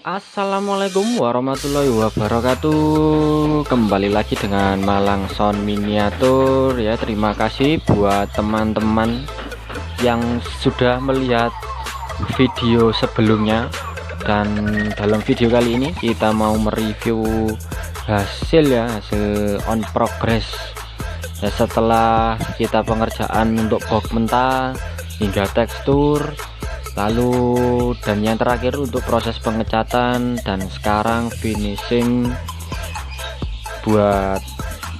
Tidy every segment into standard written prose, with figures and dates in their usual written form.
Assalamualaikum warahmatullahi wabarakatuh. Kembali lagi dengan Malang Sound Miniatur ya. Terima kasih buat teman-teman yang sudah melihat video sebelumnya. Dan dalam video kali ini kita mau mereview hasil on progress ya, setelah kita pengerjaan untuk box mentah hingga tekstur, lalu dan yang terakhir untuk proses pengecatan, dan sekarang finishing buat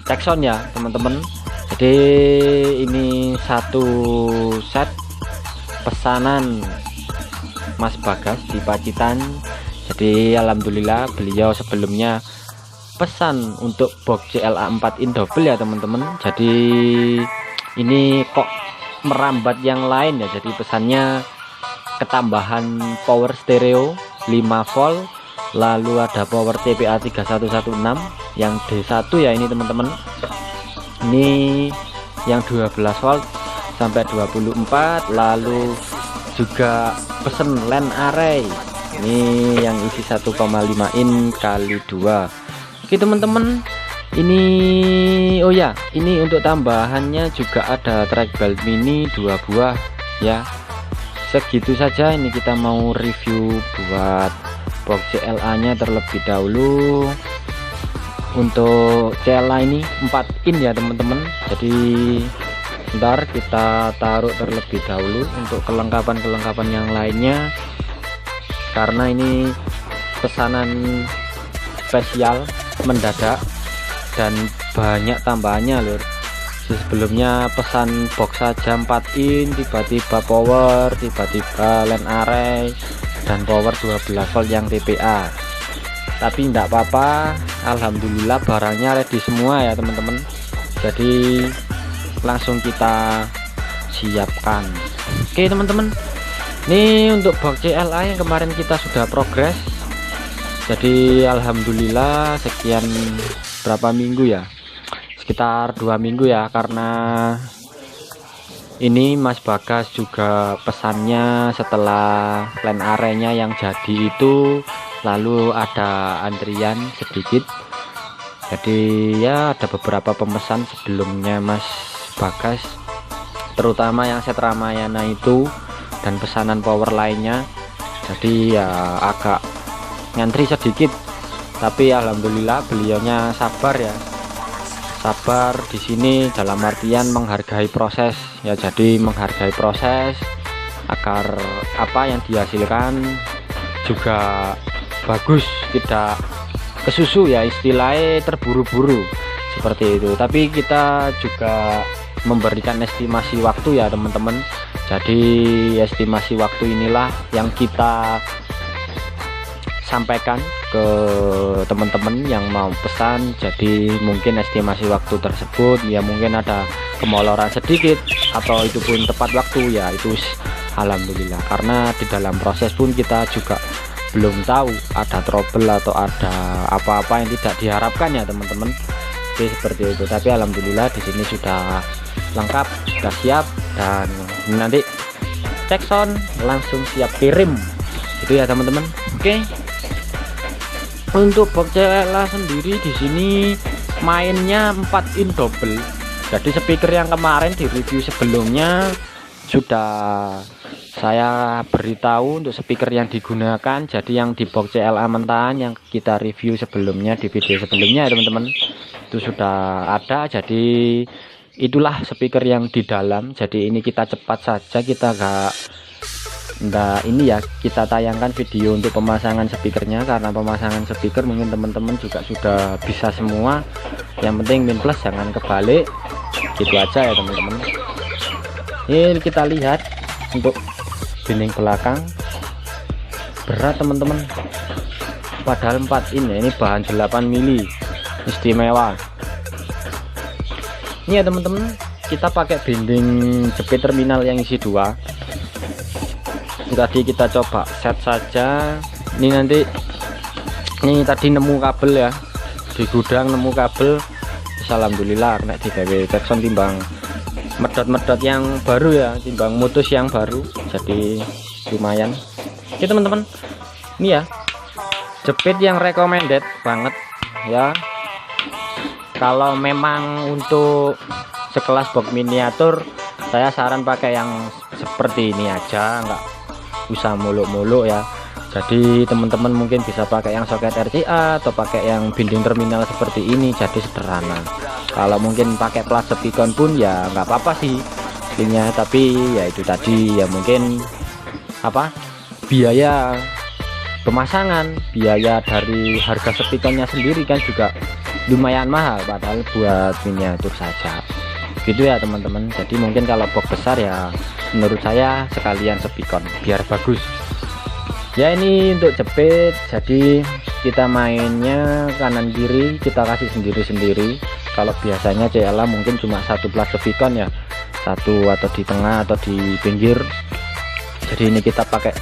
tekson ya teman-teman. Jadi ini satu set pesanan Mas Bagas di Pacitan. Jadi alhamdulillah beliau sebelumnya pesan untuk box CLA 4 in double ya teman-teman. Jadi ini kok merambat yang lain ya, jadi pesannya ketambahan power stereo 5 volt, lalu ada power TPA 3116 yang D1 ya ini teman-teman. Ini yang 12 volt sampai 24, lalu juga pesen LAN array ini yang isi 1,5 in kali 2. Oke teman-teman, ini oh ya, ini untuk tambahannya juga ada trackball mini 2 buah ya. Segitu saja, ini kita mau review buat box CLA nya terlebih dahulu. Untuk CLA ini 4 in ya teman-teman. Jadi ntar kita taruh terlebih dahulu untuk kelengkapan yang lainnya, karena ini pesanan spesial mendadak dan banyak tambahannya lur. Sebelumnya pesan box saja 4 in, tiba-tiba power, tiba-tiba LAN array dan power 12 volt yang TPA. Tapi enggak apa-apa, alhamdulillah barangnya ready semua ya teman-teman. Jadi langsung kita siapkan. Oke teman-teman, ini untuk box CLA yang kemarin kita sudah progres. Jadi alhamdulillah sekian berapa minggu ya, sekitar 2 minggu ya, karena ini Mas Bagas juga pesannya setelah LAN array-nya yang jadi itu, lalu ada antrian sedikit. Jadi ya ada beberapa pemesan sebelumnya Mas Bagas, terutama yang set Ramayana itu dan pesanan power lainnya. Jadi ya agak ngantri sedikit, tapi alhamdulillah beliaunya sabar ya, sabar di sini dalam artian menghargai proses ya. Jadi menghargai proses agar apa yang dihasilkan juga bagus, tidak kesusu ya, istilahnya terburu-buru seperti itu. Tapi kita juga memberikan estimasi waktu ya teman-teman. Jadi estimasi waktu inilah yang kita sampaikan ke teman-teman yang mau pesan. Jadi mungkin estimasi waktu tersebut ya mungkin ada kemoloran sedikit atau itu pun tepat waktu ya, itu alhamdulillah, karena di dalam proses pun kita juga belum tahu ada trouble atau ada apa-apa yang tidak diharapkan ya teman-teman. Oke, seperti itu. Tapi alhamdulillah di sini sudah lengkap, sudah siap, dan nanti tekson langsung siap kirim itu ya teman-teman. Oke, untuk box CLA sendiri di sini mainnya 4 in double. Jadi speaker yang kemarin di review sebelumnya sudah saya beritahu untuk speaker yang digunakan. Jadi yang di box CLA mentahan yang kita review sebelumnya di video sebelumnya ya teman-teman, itu sudah ada. Jadi itulah speaker yang di dalam. Jadi ini kita cepat saja, kita enggak ini ya, kita tayangkan video untuk pemasangan speakernya, karena pemasangan speaker mungkin teman-teman juga sudah bisa semua. Yang penting min plus jangan kebalik, gitu aja ya teman-teman. Ini kita lihat untuk dinding belakang berat teman-teman, padahal 4 in ya, ini bahan 8 mili istimewa ini ya teman-teman. Kita pakai dinding jepit terminal yang isi 2. Tadi kita coba set saja. Ini nanti ini tadi nemu kabel ya, di gudang nemu kabel, alhamdulillah kena digawe tekson timbang medot-medot yang baru ya, timbang mutus yang baru. Jadi lumayan. Oke teman-teman, ini ya jepit yang recommended banget ya. Kalau memang untuk sekelas box miniatur, saya saran pakai yang seperti ini aja, nggak usah muluk-muluk ya. Jadi teman-teman mungkin bisa pakai yang soket RCA atau pakai yang binding terminal seperti ini, jadi sederhana. Kalau mungkin pakai plat sepikon pun ya nggak apa-apa sih linknya, tapi ya itu tadi ya mungkin apa, biaya pemasangan, biaya dari harga sepikonnya sendiri kan juga lumayan mahal, padahal buat miniatur saja gitu ya teman-teman. Jadi mungkin kalau box besar ya menurut saya sekalian sepikon biar bagus ya. Ini untuk jepit, jadi kita mainnya kanan kiri kita kasih sendiri-sendiri. Kalau biasanya CLA mungkin cuma satu plat sepikon ya, satu atau di tengah atau di pinggir. Jadi ini kita pakai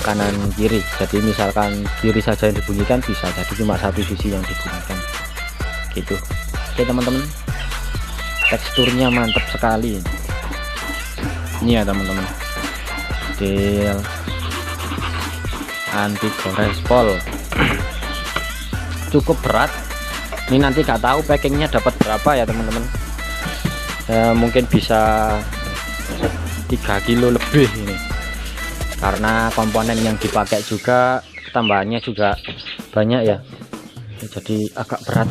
kanan kiri, jadi misalkan kiri saja yang dibunyikan bisa, jadi cuma satu sisi yang dibunyikan gitu. Oke teman-teman, teksturnya mantap sekali ini ya teman-teman, model anti gores pol. Cukup berat ini, nanti gak tahu packingnya dapat berapa ya teman-teman. Mungkin bisa 3 kilo lebih ini, karena komponen yang dipakai juga tambahannya juga banyak ya, jadi agak berat.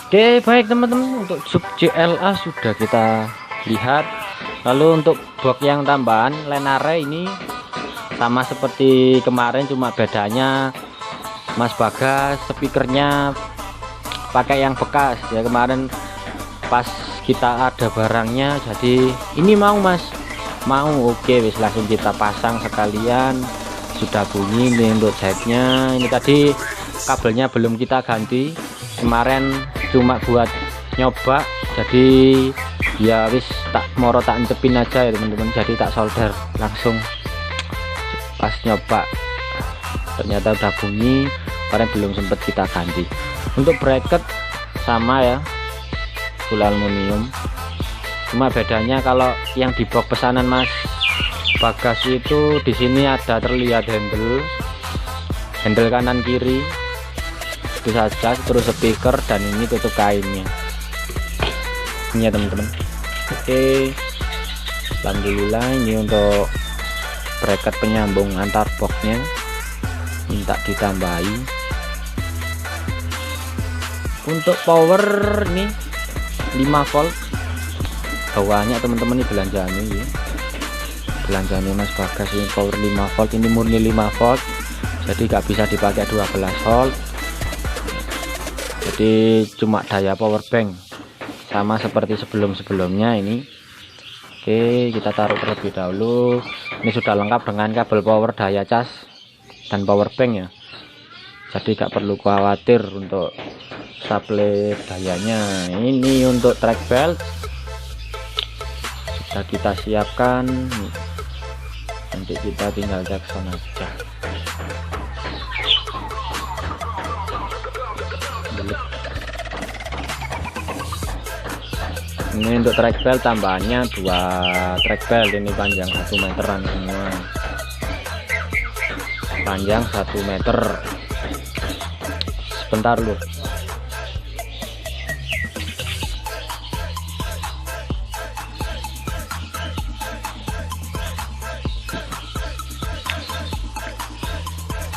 Oke baik teman-teman, untuk sub CLA sudah kita lihat. Lalu untuk box yang tambahan Lenare ini sama seperti kemarin, cuma bedanya Mas Bagas speakernya pakai yang bekas ya. Kemarin pas kita ada barangnya, jadi ini mau Mas, mau, oke wis langsung kita pasang sekalian. Sudah bunyi ini untuk jahitnya. Ini tadi kabelnya belum kita ganti, kemarin cuma buat nyoba, jadi ya wis tak encepin aja ya teman-teman. Jadi tak solder langsung pas nyoba, ternyata udah bunyi, kemarin belum sempat kita ganti. Untuk bracket sama ya, full aluminium, cuma bedanya kalau yang di box pesanan Mas Bagas itu di sini ada terlihat handle kanan kiri itu saja, terus speaker, dan ini tutup kainnya ini ya teman-teman. Oke, alhamdulillah. Ini untuk bracket penyambung antar boxnya minta ditambahi. Untuk power ini 5 volt banyak teman-teman, ini belanjaannya ya, belanjaannya Mas Bagas ini power 5 volt, ini murni 5 volt, jadi nggak bisa dipakai 12 volt, jadi cuma daya power bank sama seperti sebelumnya ini. Oke, kita taruh terlebih dahulu. Ini sudah lengkap dengan kabel power, daya cas, dan power bank ya, jadi gak perlu khawatir untuk supply dayanya. Ini untuk track belt sudah kita siapkan, nanti kita tinggal jackson aja. Ini untuk track belt tambahannya 2 track belt, ini panjang 1 meteran semua, panjang 1 meter. Sebentar lu,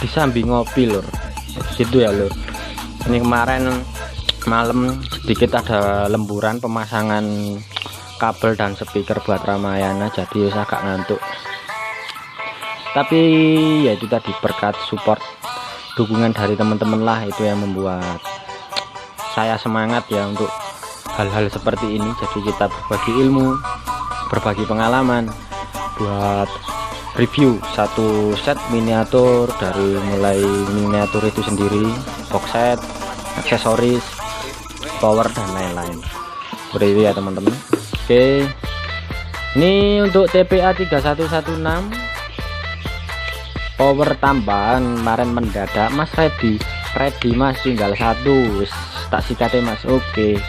disambi ngopi lur gitu ya lur. Ini kemarin malam sedikit ada lemburan pemasangan kabel dan speaker buat Ramayana, jadi saya agak ngantuk, tapi ya itu tadi berkat support dukungan dari teman-teman lah, itu yang membuat saya semangat ya untuk hal-hal seperti ini. Jadi kita berbagi ilmu, berbagi pengalaman buat review satu set miniatur, dari mulai miniatur itu sendiri, box set, aksesoris, power, dan lain-lain seperti itu ya teman-teman. Oke, ini untuk TPA 3116 power tambahan kemarin mendadak Mas, ready Mas, tinggal satu tak sikat Mas. Oke,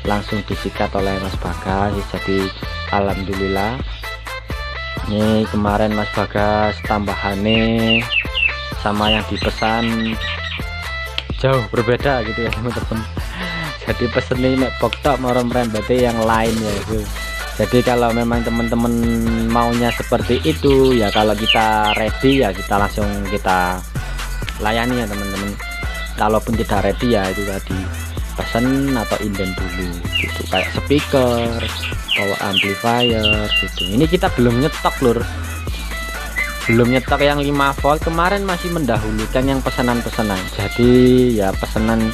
langsung disikat oleh Mas Bagas, jadi alhamdulillah. Ini kemarin Mas Bagas tambahannya sama yang dipesan jauh berbeda gitu ya teman-teman. Jadi pesen ini mek boktok morom berarti yang lain ya itu. Jadi kalau memang teman-teman maunya seperti itu ya, kalau kita ready ya kita langsung kita layani ya teman-teman. Kalaupun tidak ready ya itu tadi pesen atau inden dulu gitu, kayak speaker, power amplifier gitu. Ini kita belum nyetok lur, belum nyetok yang 5 volt, kemarin masih mendahulukan yang pesanan-pesanan. Jadi ya pesanan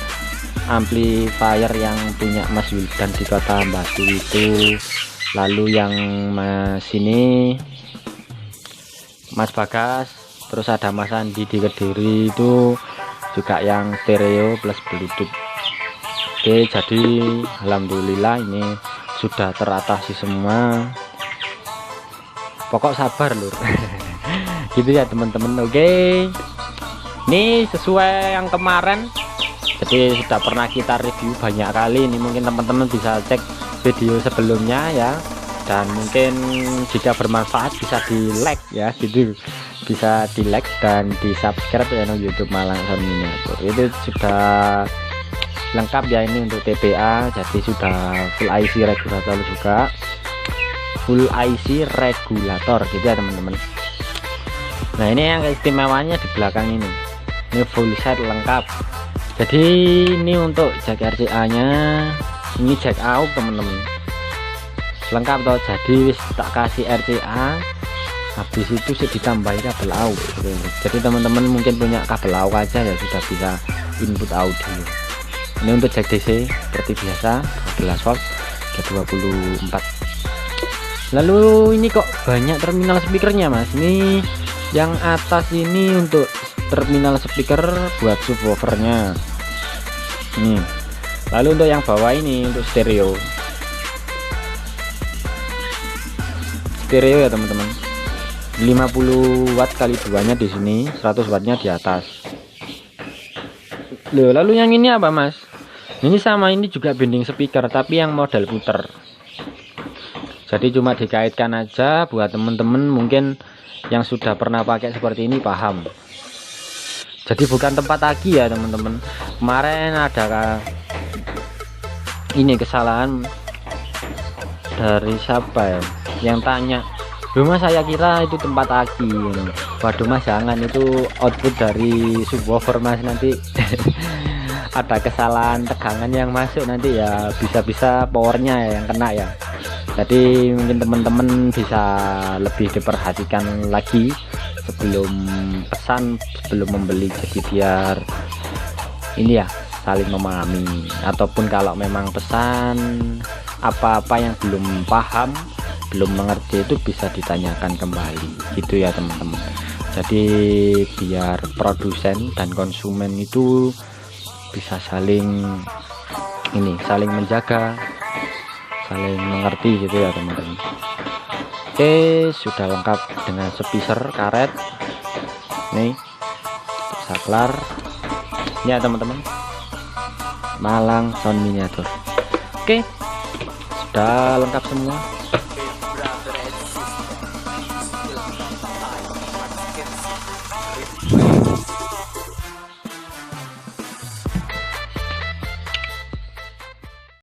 amplifier yang punya Mas Wildan di Kota Batu itu, lalu yang Mas ini Mas Bagas, terus ada Mas Andi di Kediri itu juga yang stereo plus bluetooth. Oke, jadi alhamdulillah ini sudah teratasi semua. Pokok sabar lur. Gitu ya teman-teman. Oke, ini sesuai yang kemarin, jadi sudah pernah kita review banyak kali. Ini mungkin teman-teman bisa cek video sebelumnya ya, dan mungkin jika bermanfaat bisa di like ya gitu, bisa di like dan di subscribe channel YouTube Malang Sound Miniatur. Itu sudah lengkap ya ini untuk TPA, jadi sudah full IC regulator juga, full IC regulator gitu ya teman-teman. Nah ini yang istimewanya di belakang ini full set lengkap. Jadi ini untuk jack RCA nya, ini jack out teman-teman, lengkap toh. Jadi tak kasih RCA, habis itu ditambahin kabel AUX gitu. Jadi teman-teman mungkin punya kabel AUX aja ya sudah bisa input audio. Ini untuk jack DC seperti biasa 12 volt ke 24. Lalu ini kok banyak terminal speakernya Mas. Ini yang atas ini untuk terminal speaker buat subwoofernya ini. Lalu untuk yang bawah ini untuk stereo ya teman-teman, 50 watt kali 2 nya di sini, 100 wattnya di atas. Loh, lalu yang ini apa Mas? Ini sama, ini juga bending speaker tapi yang model puter. Jadi cuma dikaitkan aja buat temen-temen mungkin yang sudah pernah pakai seperti ini paham. Jadi bukan tempat aki ya teman-teman. Kemarin ada ini kesalahan dari siapa ya yang tanya, "Mas saya kira itu tempat aki." Waduh Mas, jangan, itu output dari subwoofer Mas, nanti ada kesalahan tegangan yang masuk nanti ya, bisa-bisa powernya yang kena ya. Jadi mungkin teman-teman bisa lebih diperhatikan lagi sebelum pesan, sebelum membeli, jadi biar ini ya saling memahami. Ataupun kalau memang pesan apa-apa yang belum paham, belum mengerti, itu bisa ditanyakan kembali gitu ya teman-teman. Jadi biar produsen dan konsumen itu bisa saling menjaga, saling mengerti gitu ya teman-teman. Oke, sudah lengkap dengan speaker karet nih, saklar ya teman-teman, Malang Sound Miniatur. Oke, sudah lengkap semua.